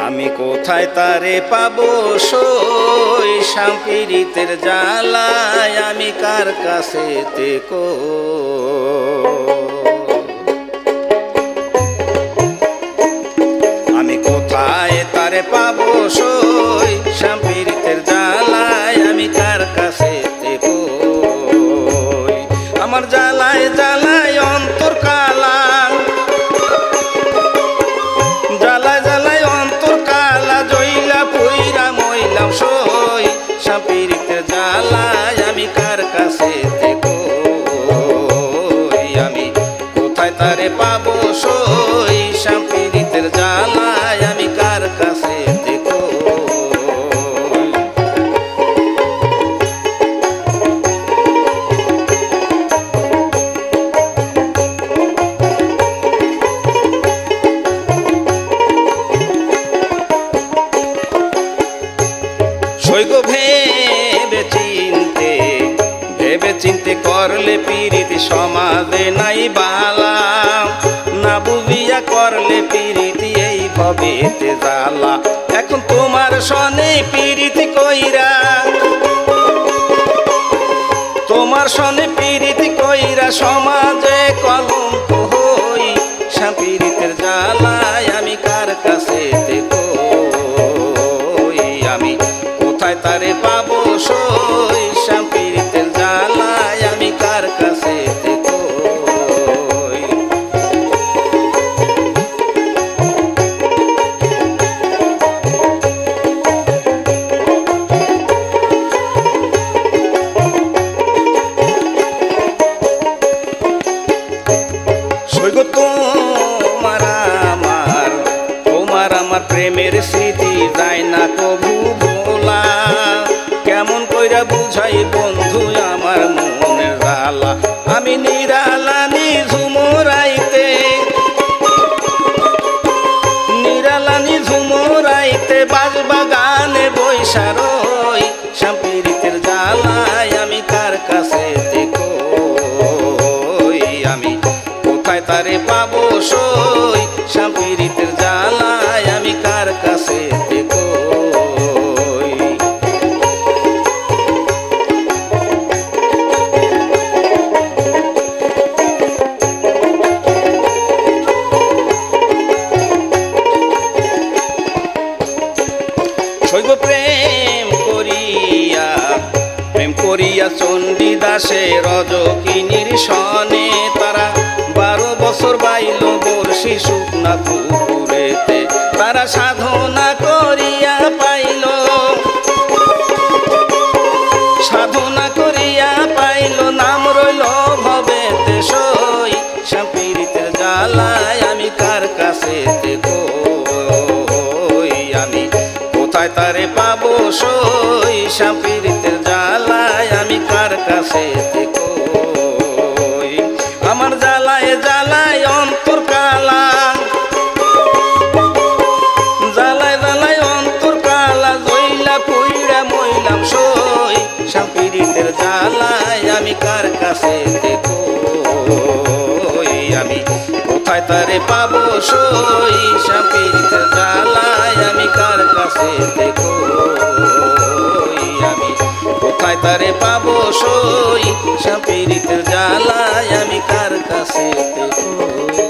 আমি কোথায় তারে পাবো সই শাম্পীরিতের জ্বালায় আমি কার কাছে তেকো আমি কোথায় তারে পাবো সই শাম্পীরিতের জ্বালায় আমি কার কাছে তেকো আমার জ্বালায় জ্বালায় অন্তর কালা শাম্পীরিতের জ্বালায় আমি কার কাছে দেখো আমি কোথায় তারে পাবো সই শাম্পীরিতের জ্বালায় আমি কার কাছে দেখো সইগো ভেবে চিনতে করলে পীড়িতি সমাজে নাই বালা না বুঝিয়া করলে পীড়িতি এই ভবেতে জ্বালা এখন তোমার সনে পীড়িতি কইরা তোমার সনে পীড়িতি কইরা সমাজে কলঙ্ক হই শাম্পীরিতের জ্বালায় আমি কার কাছে দেখো আমি কোথায় তারে পাবো সই শাম্পীরিতের জ্বালায় আমি কার কাছে দেখো সইগো তোমার আমার প্রেমের স্মৃতি যায় না কবু ভোলা কেমন কইরা বুঝাই বন্ধু আমার মনের জ্বালা আমি নিরালানি ঝুমরাইতে বাজবাগানে বৈশারই শাম্পীরিতের জ্বালায় আমি কার কাছে দেখো আমি কোথায় তারে পাবো সই শাম্পীরিতের জ্বালায় আমি কার কাছে দেখো সইগো প্রেম করিয়া চণ্ডীদাসে রজকিনীর সনে তারা 12 বছর বাইল বর্ষি শুকনা পুকুরেতে তারা সাধনা করিয়া পাইল নাম রইল ভবেতে সই শাম্পীরিতের জ্বালায় আমি কার কাছে দেখো আমি কোথায় তারে পাবো সই শাম্পীরিতের জ্বালায় আমি কার কাছে দেখো আমার জ্বালায় জ্বালায় অন্তর কালা জইলা পুইরা মইলাম সই শাম্পীরিতের জ্বালায় আমি কার কাছে দেখো আমি কোথায় তারে পাবো সই শাম্পীরিতের জ্বালায় আমি কার কাছে দেখো আমি কোথায় তারে পাবো সই শাম্পীরিতের জ্বালায় আমি কার কাছে দেখো।